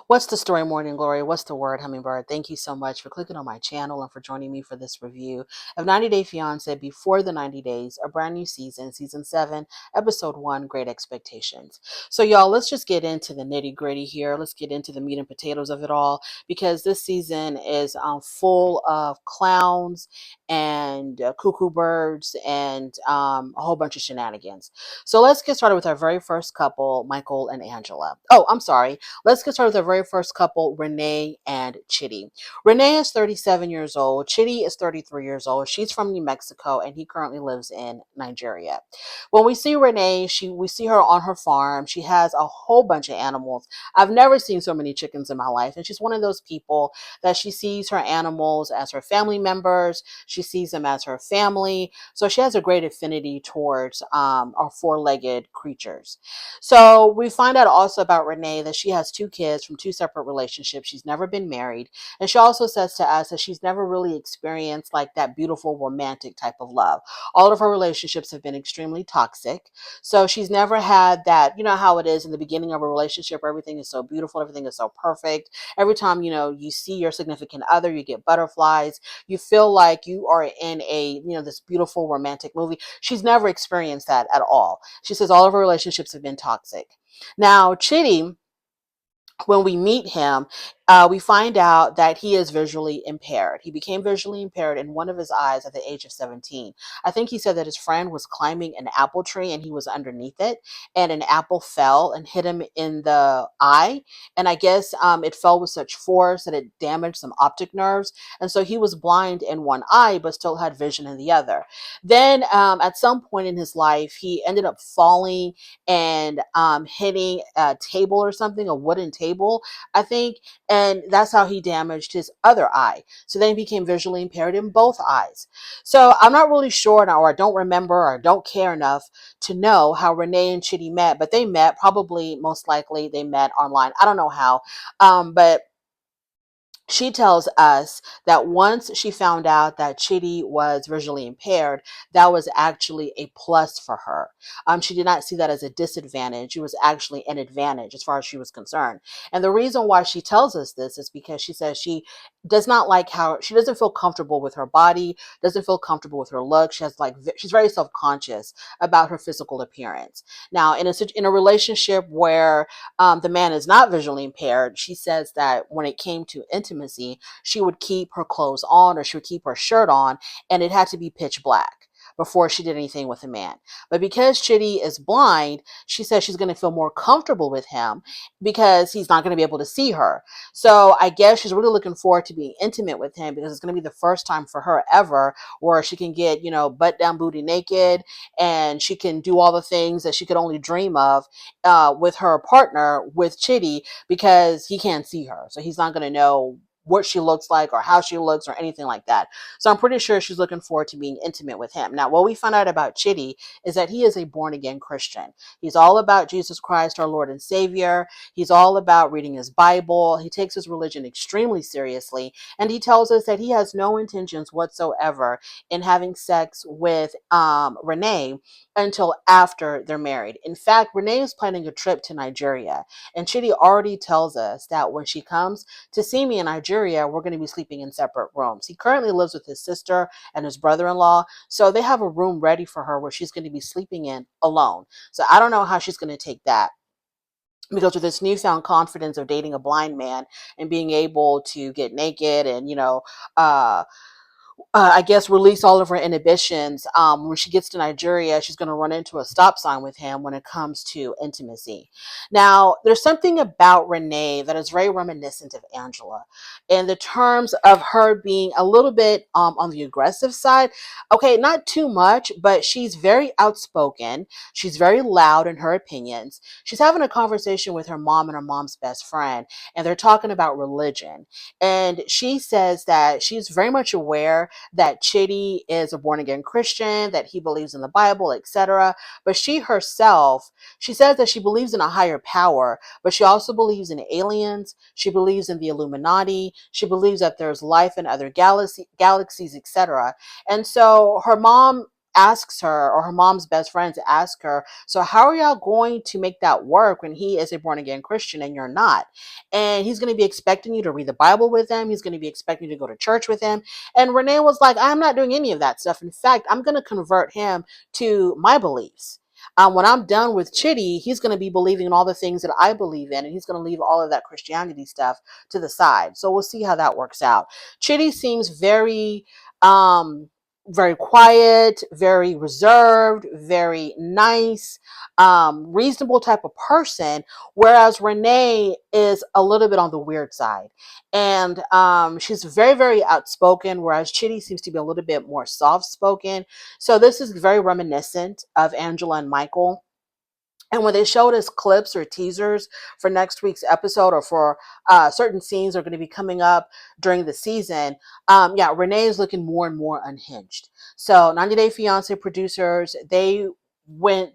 What's the story, Morning Glory? What's the word, Hummingbird? Thank you so much for clicking on my channel and for joining me for this review of 90 Day Fiance Before the 90 Days, a brand new season, season 7, episode 1, Great Expectations. So, y'all, let's just get into the nitty gritty here. Let's get into the meat and potatoes of it all because this season is full of clowns and cuckoo birds and a whole bunch of shenanigans. So, let's get started with our very first couple, Michael and Angela. Oh, I'm sorry. Let's get started with our very first couple, Renee and Chitty. Renee is 37 years old. Chitty is 33 years old. She's from New Mexico, and he currently lives in Nigeria. When we see Renee, we see her on her farm. She has a whole bunch of animals. I've never seen so many chickens in my life, and she's one of those people that she sees her animals as her family members. She sees them as her family. So she has a great affinity towards our four-legged creatures. So we find out also about Renee that she has 2 kids from 2 separate relationships. She's never been married. And she also says to us that she's never really experienced like that beautiful romantic type of love. All of her relationships have been extremely toxic. So she's never had that, you know how it is in the beginning of a relationship where everything is so beautiful, everything is so perfect. Every time, you see your significant other, you get butterflies. You feel like you are in this beautiful romantic movie. She's never experienced that at all. She says all of her relationships have been toxic. Now, Chitty, when we meet him, we find out that he is visually impaired. He became visually impaired in one of his eyes at the age of 17. I think he said that his friend was climbing an apple tree and he was underneath it, and an apple fell and hit him in the eye. And I guess it fell with such force that it damaged some optic nerves. And so he was blind in one eye, but still had vision in the other. Then at some point in his life, he ended up falling and hitting a table or something, a wooden table, I think. And that's how he damaged his other eye. So then he became visually impaired in both eyes. So I'm not really sure now, or I don't remember, or don't care enough to know how Renee and Chitty met, but they met probably, most likely, they met online. I don't know how, but she tells us that once she found out that Chitty was visually impaired, that was actually a plus for her. She did not see that as a disadvantage. It was actually an advantage as far as she was concerned. And the reason why she tells us this is because she says she does not like how she doesn't feel comfortable with her body, doesn't feel comfortable with her look. She's very self-conscious about her physical appearance. Now, in a relationship where the man is not visually impaired, she says that when it came to intimacy, she would keep her clothes on or she would keep her shirt on, and it had to be pitch black before she did anything with a man. But because Chitty is blind, she says she's going to feel more comfortable with him because he's not going to be able to see her. So I guess she's really looking forward to being intimate with him because it's going to be the first time for her ever where she can get, butt down booty naked, and she can do all the things that she could only dream of with her partner, with Chitty, because he can't see her. So he's not going to know what she looks like or how she looks or anything like that. So I'm pretty sure she's looking forward to being intimate with him. Now, what we found out about Chitty is that he is a born-again Christian. He's all about Jesus Christ, our Lord and Savior. He's all about reading his Bible. He takes his religion extremely seriously, and he tells us that he has no intentions whatsoever in having sex with Renee until after they're married. In fact, Renee is planning a trip to Nigeria, and Chitty already tells us that when she comes to see me in Nigeria, we're going to be sleeping in separate rooms. He currently lives with his sister and his brother-in-law, so they have a room ready for her where she's going to be sleeping in alone. So I don't know how she's going to take that, because with this newfound confidence of dating a blind man and being able to get naked and uh I guess, release all of her inhibitions. When she gets to Nigeria, she's going to run into a stop sign with him when it comes to intimacy. Now, there's something about Renee that is very reminiscent of Angela in the terms of her being a little bit on the aggressive side. Okay, not too much, but she's very outspoken. She's very loud in her opinions. She's having a conversation with her mom and her mom's best friend, and they're talking about religion. And she says that she's very much aware that Chitty is a born-again Christian, that he believes in the Bible, etc. But she herself, she says that she believes in a higher power, but she also believes in aliens. She believes in the Illuminati. She believes that there's life in other galaxies, etc. And so her mom asks her, or her mom's best friends ask her, so how are y'all going to make that work when he is a born again Christian and you're not? And he's going to be expecting you to read the Bible with him. He's going to be expecting you to go to church with him. And Renee was like, I'm not doing any of that stuff. In fact, I'm going to convert him to my beliefs. When I'm done with Chitty, he's going to be believing in all the things that I believe in, and he's going to leave all of that Christianity stuff to the side. So we'll see how that works out. Chitty seems very quiet, very reserved, very nice, reasonable type of person, whereas Renee is a little bit on the weird side. And she's very, very outspoken, whereas Chitty seems to be a little bit more soft-spoken. So this is very reminiscent of Angela and Michael. And when they showed us clips or teasers for next week's episode, or for certain scenes that are going to be coming up during the season, yeah, Renee is looking more and more unhinged. So 90 Day Fiance producers, they went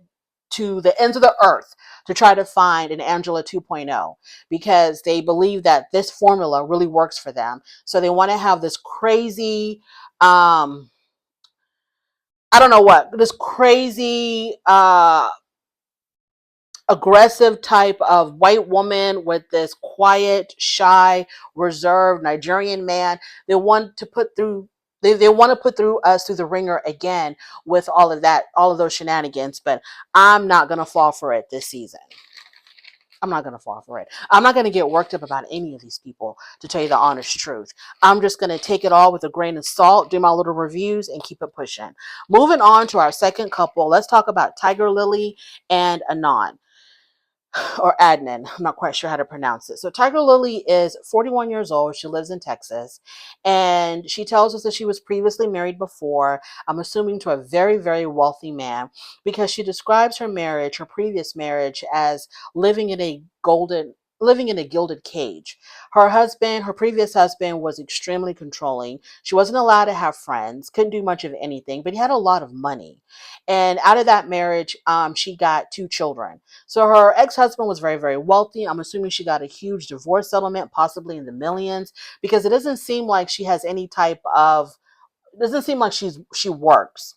to the ends of the earth to try to find an Angela 2.0, because they believe that this formula really works for them. So they want to have this crazy, I don't know what, this crazy, aggressive type of white woman with this quiet, shy, reserved Nigerian man. They want to put through they want to put through us through the ringer again with all of that, all of those shenanigans, but I'm not gonna fall for it this season. I'm not going to fall for it. I'm not going to get worked up about any of these people, to tell you the honest truth. I'm just going to take it all with a grain of salt, do my little reviews, and keep it pushing. Moving on to our second couple, let's talk about Tiger Lily and Adnan, or Adnan. I'm not quite sure how to pronounce it. So Tiger Lily is 41 years old. She lives in Texas, and she tells us that she was previously married before, I'm assuming to a very, very wealthy man, because she describes her marriage, her previous marriage, as living in a gilded cage. Her husband, her previous husband, was extremely controlling. She wasn't allowed to have friends, couldn't do much of anything, but he had a lot of money. And out of that marriage, she got 2 children. So her ex-husband was very, very wealthy. I'm assuming she got a huge divorce settlement, possibly in the millions, because it doesn't seem like she has any type of, it doesn't seem like she works.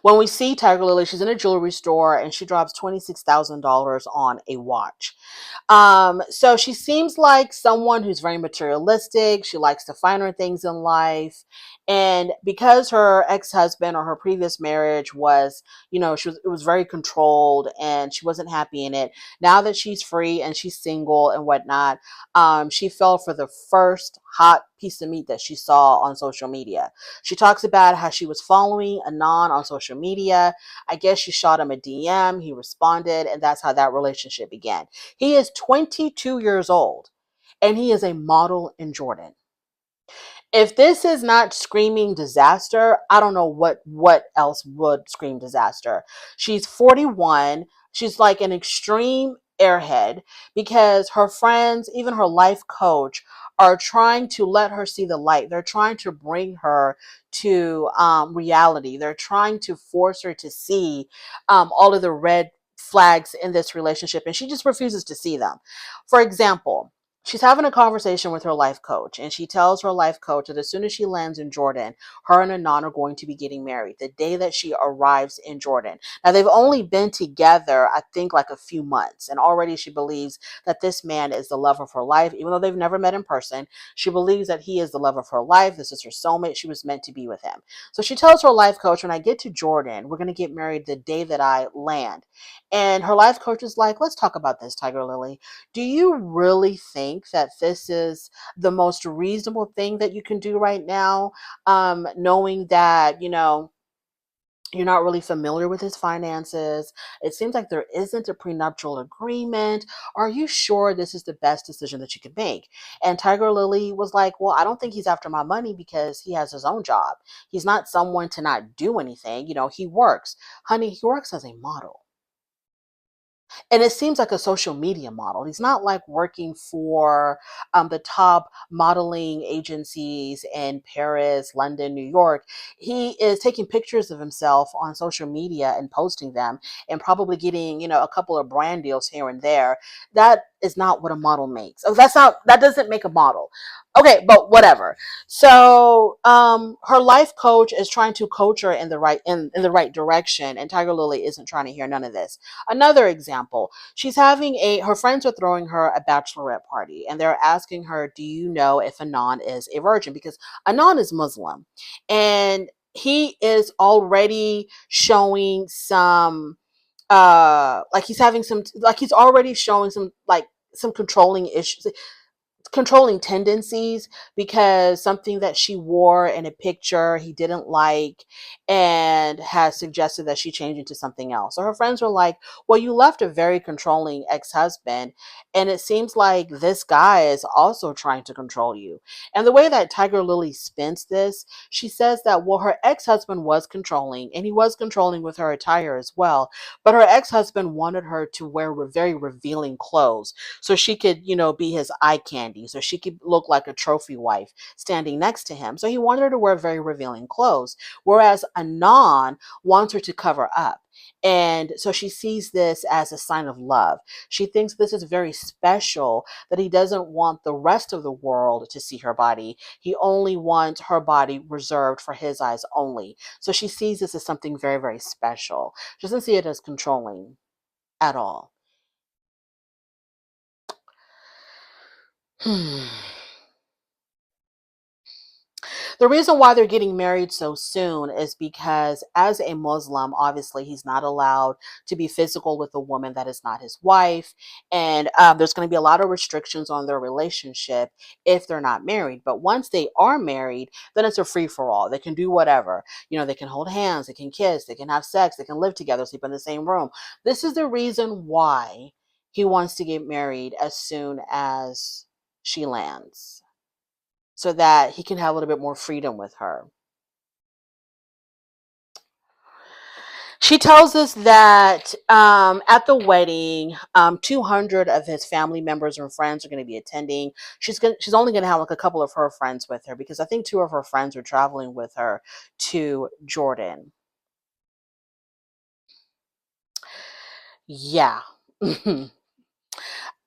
When we see Tiger Lily, she's in a jewelry store and she drops $26,000 on a watch. So she seems like someone who's very materialistic. She likes the finer things in life. And because her ex-husband, or her previous marriage, was, it was very controlled and she wasn't happy in it. Now that she's free and she's single and whatnot, she fell for the first hot piece of meat that she saw on social media. She talks about how she was following Adnan on social media. I guess she shot him a DM. He responded, and that's how that relationship began. He is 22 years old, and he is a model in Jordan. If this is not screaming disaster, I don't know what else would scream disaster. She's 41. She's like an extreme airhead, because her friends, even her life coach, are trying to let her see the light. They're trying to bring her to reality. They're trying to force her to see all of the red flags in this relationship, and she just refuses to see them. For example, she's having a conversation with her life coach, and she tells her life coach that as soon as she lands in Jordan, her and Adnan are going to be getting married the day that she arrives in Jordan. Now, they've only been together, I think, like a few months, and already she believes that this man is the love of her life. Even though they've never met in person, she believes that he is the love of her life. This is her soulmate. She was meant to be with him. So she tells her life coach, when I get to Jordan, we're going to get married the day that I land. And her life coach is like, let's talk about this, Tiger Lily. Do you really think that this is the most reasonable thing that you can do right now? Knowing that, you're not really familiar with his finances. It seems like there isn't a prenuptial agreement. Are you sure this is the best decision that you could make? And Tiger Lily was like, well, I don't think he's after my money because he has his own job. He's not someone to not do anything. He works. Honey, he works as a model. And it seems like a social media model. He's not like working for the top modeling agencies in Paris, London, New York. He is taking pictures of himself on social media and posting them, and probably getting, a couple of brand deals here and there. That is not what a model makes. Oh, that doesn't make a model. Okay, but whatever. So her life coach is trying to coach her in the right direction, and Tiger Lily isn't trying to hear none of this. Another example, she's having her friends are throwing her a bachelorette party, and they're asking her, do you know if Adnan is a virgin? Because Adnan is Muslim, and he is already showing some like he's having some like he's already showing some controlling tendencies, because something that she wore in a picture he didn't like, and has suggested that she change into something else. So her friends were like, well, you left a very controlling ex-husband, and it seems like this guy is also trying to control you. And the way that Tiger Lily spins this, she says that, well, her ex-husband was controlling, and he was controlling with her attire as well, but her ex-husband wanted her to wear very revealing clothes so she could, be his eye candy, so she could look like a trophy wife standing next to him. So he wanted her to wear very revealing clothes, whereas Anon wants her to cover up. And so she sees this as a sign of love. She thinks this is very special, that he doesn't want the rest of the world to see her body. He only wants her body reserved for his eyes only. So she sees this as something very, very special. She doesn't see it as controlling at all. The reason why they're getting married so soon is because, as a Muslim, obviously he's not allowed to be physical with a woman that is not his wife. And there's going to be a lot of restrictions on their relationship if they're not married. But once they are married, then it's a free for all. They can do whatever. They can hold hands, they can kiss, they can have sex, they can live together, sleep in the same room. This is the reason why he wants to get married as soon as she lands, so that he can have a little bit more freedom with her. She tells us that at the wedding, 200 of his family members and friends are going to be attending. She's only going to have like a couple of her friends with her, because I think two of her friends are traveling with her to Jordan. Yeah.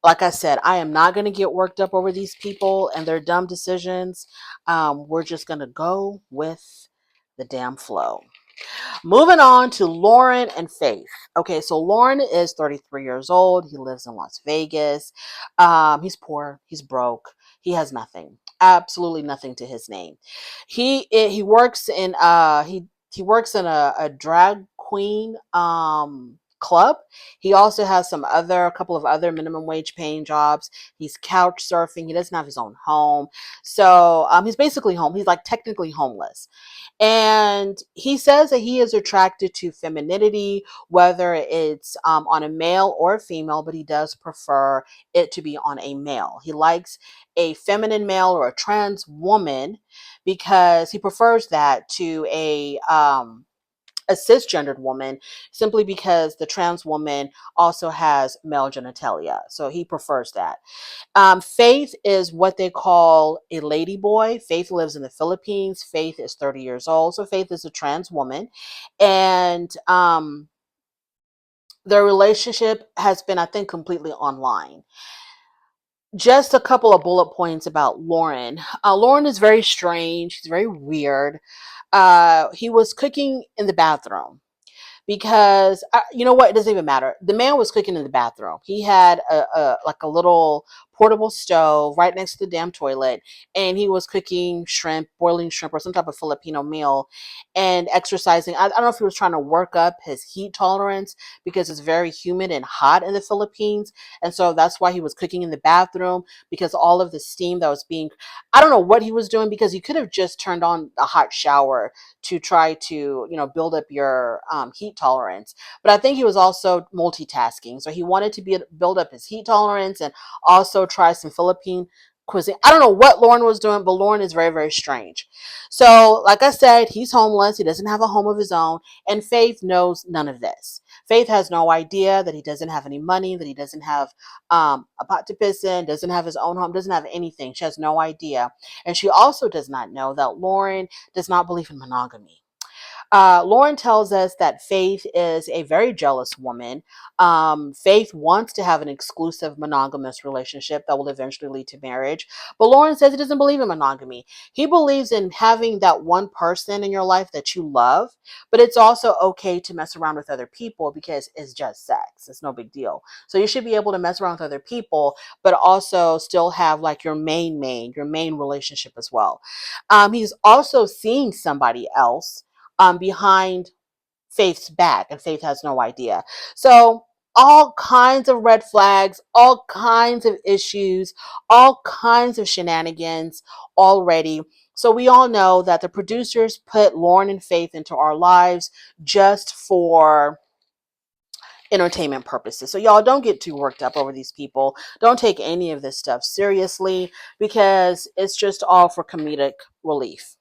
Like I said, I am not going to get worked up over these people and their dumb decisions. We're just going to go with the damn flow. Moving on to Lauren and Faith. Okay, so Lauren is 33 years old. He lives in Las Vegas. He's poor. He's broke. He has nothing. Absolutely nothing to his name. He works in he works in a drag queen club. He also has a couple of other minimum wage paying jobs. He's couch surfing. He doesn't have his own home. So he's basically home. He's like technically homeless. And he says that he is attracted to femininity, whether it's on a male or a female, but he does prefer it to be on a male. He likes a feminine male or a trans woman, because he prefers that to a cisgendered woman, simply because the trans woman also has male genitalia. So he prefers that. Faith is what they call a lady boy. Faith lives in the Philippines. Faith is 30 years old. So Faith is a trans woman. And their relationship has been, I think, completely online. Just a couple of bullet points about Lauren. Lauren is very strange. He's very weird. He was cooking in the bathroom, because you know what? It doesn't even matter. The man was cooking in the bathroom. He had a little portable stove right next to the damn toilet, and he was cooking shrimp, boiling shrimp, or some type of Filipino meal, and exercising. I don't know if he was trying to work up his heat tolerance, because it's very humid and hot in the Philippines, and so that's why he was cooking in the bathroom, because all of the steam that was being, I don't know what he was doing, because he could have just turned on a hot shower to try to, build up your heat tolerance. But I think he was also multitasking. So he wanted to build up his heat tolerance and also try some Philippine cuisine. I don't know what Lauren was doing, but Lauren is very, very strange. So, like I said, he's homeless. He doesn't have a home of his own. And Faith knows none of this. Faith has no idea that he doesn't have any money, that he doesn't have a pot to piss in, doesn't have his own home, doesn't have anything. She has no idea. And she also does not know that Lauren does not believe in monogamy. Lauren tells us that Faith is a very jealous woman. Faith wants to have an exclusive monogamous relationship that will eventually lead to marriage. But Lauren says he doesn't believe in monogamy. He believes in having that one person in your life that you love, but it's also okay to mess around with other people because it's just sex. It's no big deal. So you should be able to mess around with other people, but also still have like your your main relationship as well. He's also seeing somebody else behind Faith's back, and Faith has no idea. So, all kinds of red flags, all kinds of issues, all kinds of shenanigans already. So, we all know that the producers put Lauren and Faith into our lives just for entertainment purposes. So, y'all don't get too worked up over these people. Don't take any of this stuff seriously because it's just all for comedic relief.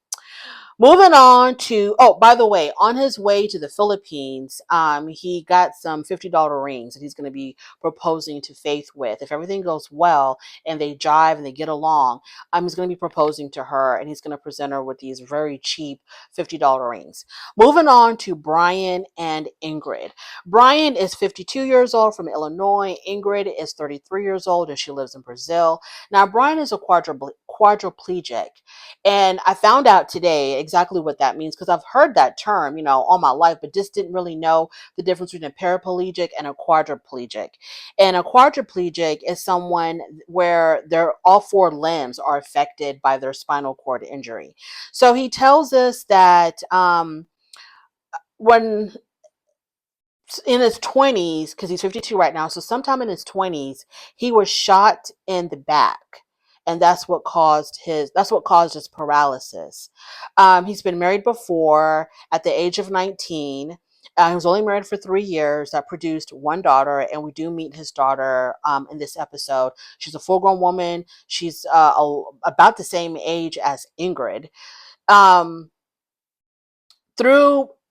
Moving on to, oh, by the way, on his way to the Philippines, he got some $50 rings that he's going to be proposing to Faith with. If everything goes well and they jive and they get along, he's going to be proposing to her and he's going to present her with these very cheap $50 rings. Moving on to Brian and Ingrid. Brian is 52 years old from Illinois. Ingrid is 33 years old and she lives in Brazil. Now, Brian is a quadriplegic. And I found out today exactly what that means because I've heard that term, all my life, but just didn't really know the difference between a paraplegic and a quadriplegic. And a quadriplegic is someone where all four limbs are affected by their spinal cord injury. So he tells us that when in his 20s, because he's 52 right now, so sometime in his 20s, he was shot in the back. And that's what caused his paralysis. He's been married before at the age of 19. He was only married for 3 years. That produced one daughter, and we do meet his daughter in this episode. She's a full-grown woman. She's about the same age as Ingrid. Um,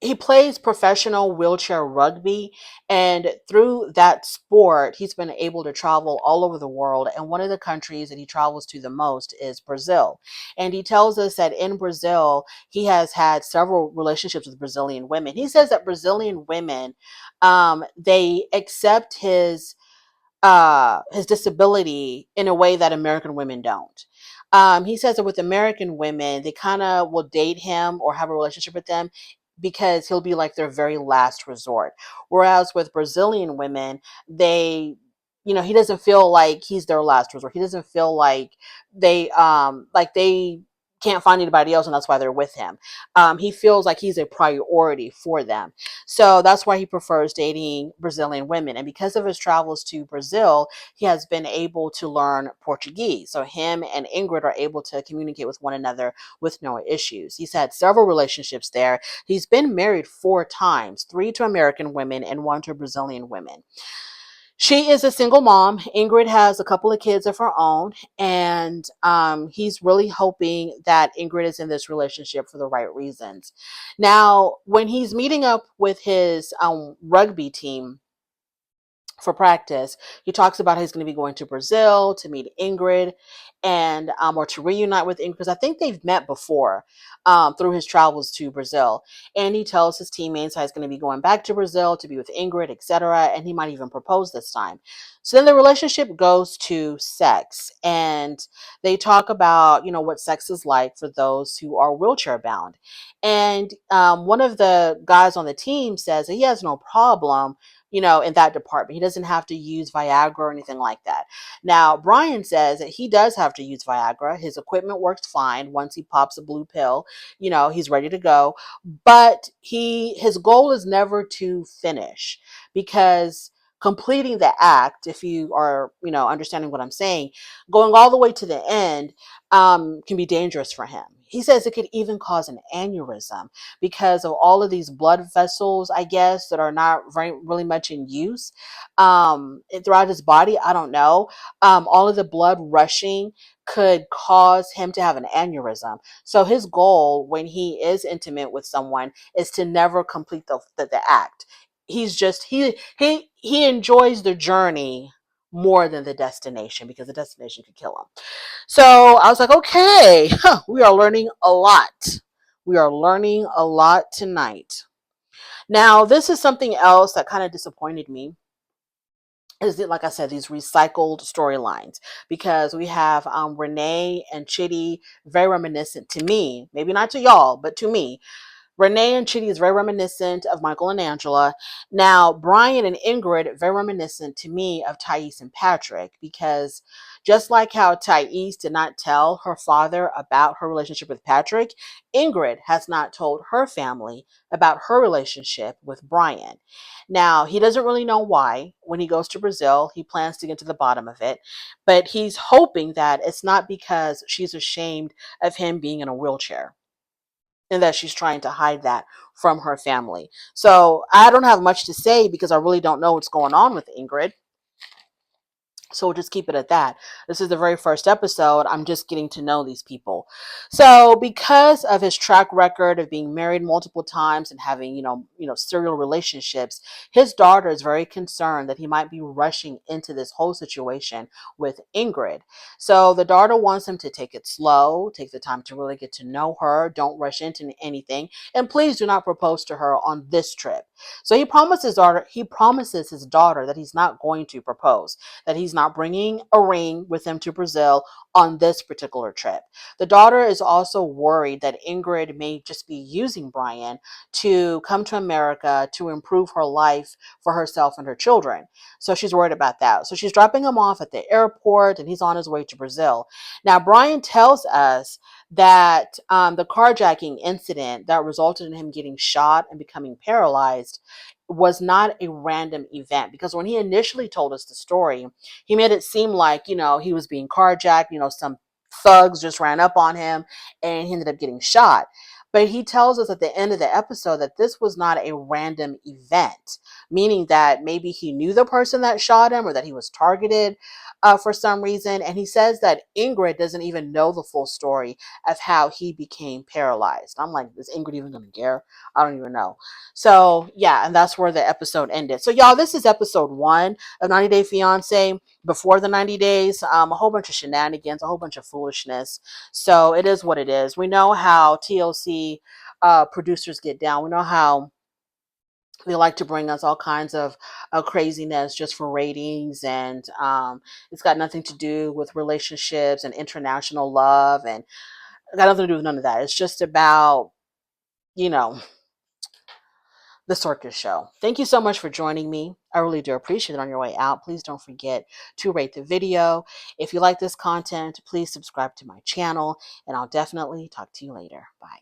he plays professional wheelchair rugby, and through that sport he's been able to travel all over the world, and one of the countries that he travels to the most is Brazil. And he tells us that in Brazil he has had several relationships with Brazilian women. He says that Brazilian women, they accept his disability in a way that American women don't. He says that with American women, they kind of will date him or have a relationship with them because he'll be like their very last resort. Whereas with Brazilian women, he doesn't feel like he's their last resort. He doesn't feel like they can't find anybody else and that's why they're with him. He feels like he's a priority for them. So that's why he prefers dating Brazilian women. And because of his travels to Brazil, he has been able to learn Portuguese. So him and Ingrid are able to communicate with one another with no issues. He's had several relationships there. He's been married 4 times, 3 to American women and 1 to Brazilian women. She is a single mom. Ingrid has a couple of kids of her own, and he's really hoping that Ingrid is in this relationship for the right reasons. Now, when he's meeting up with his rugby team for practice, he talks about he's going to be going to Brazil to meet Ingrid and or to reunite with Ingrid because I think they've met before through his travels to Brazil. And he tells his teammates how he's going to be going back to Brazil to be with Ingrid, etc. And he might even propose this time. So then the relationship goes to sex, and they talk about what sex is like for those who are wheelchair bound. And one of the guys on the team says that he has no problem in that department. He doesn't have to use Viagra or anything like that. Now, Brian says that he does have to use Viagra. His equipment works fine. Once he pops a blue pill, he's ready to go. But his goal is never to finish because completing the act, if you are, understanding what I'm saying, going all the way to the end can be dangerous for him. He says it could even cause an aneurysm because of all of these blood vessels, I guess, that are not really much in use throughout his body. I don't know. All of the blood rushing could cause him to have an aneurysm. So his goal when he is intimate with someone is to never complete the act. He's just he enjoys the journey more than the destination because the destination could kill him. So I was like, okay, we are learning a lot. We are learning a lot tonight. Now, this is something else that kind of disappointed me. Is it, like I said, these recycled storylines, because we have Renee and Chitty, very reminiscent to me, maybe not to y'all, but to me. Renee and Chitty is very reminiscent of Michael and Angela. Now, Brian and Ingrid, very reminiscent to me of Thais and Patrick, because just like how Thais did not tell her father about her relationship with Patrick, Ingrid has not told her family about her relationship with Brian. Now, he doesn't really know why. When he goes to Brazil, he plans to get to the bottom of it, but he's hoping that it's not because she's ashamed of him being in a wheelchair and that she's trying to hide that from her family. So I don't have much to say because I really don't know what's going on with Ingrid. So we'll just keep it at that. This is the very first episode. I'm just getting to know these people. So because of his track record of being married multiple times and having, serial relationships, his daughter is very concerned that he might be rushing into this whole situation with Ingrid. So the daughter wants him to take it slow, take the time to really get to know her. Don't rush into anything. And please do not propose to her on this trip. So he promises his daughter that he's not going to propose, that he's not bringing a ring with him to Brazil on this particular trip. The daughter is also worried that Ingrid may just be using Brian to come to America to improve her life for herself and her children. So she's worried about that. So she's dropping him off at the airport and he's on his way to Brazil. Now, Brian tells us that the carjacking incident that resulted in him getting shot and becoming paralyzed was not a random event, because when he initially told us the story, he made it seem like, he was being carjacked, some thugs just ran up on him and he ended up getting shot. But he tells us at the end of the episode that this was not a random event, meaning that maybe he knew the person that shot him or that he was targeted for some reason. And he says that Ingrid doesn't even know the full story of how he became paralyzed. I'm like, is Ingrid even going to care? I don't even know. So yeah, and that's where the episode ended. So y'all, this is episode 1 of 90 Day Fiance Before the 90 Days. A whole bunch of shenanigans, a whole bunch of foolishness. So it is what it is. We know how TLC producers get down. We know how they like to bring us all kinds of craziness just for ratings, and it's got nothing to do with relationships and international love, and got nothing to do with none of that. It's just about, you know, the circus show. Thank you so much for joining me. I really do appreciate it. On your way out, please don't forget to rate the video. If you like this content, please subscribe to my channel, and I'll definitely talk to you later. Bye.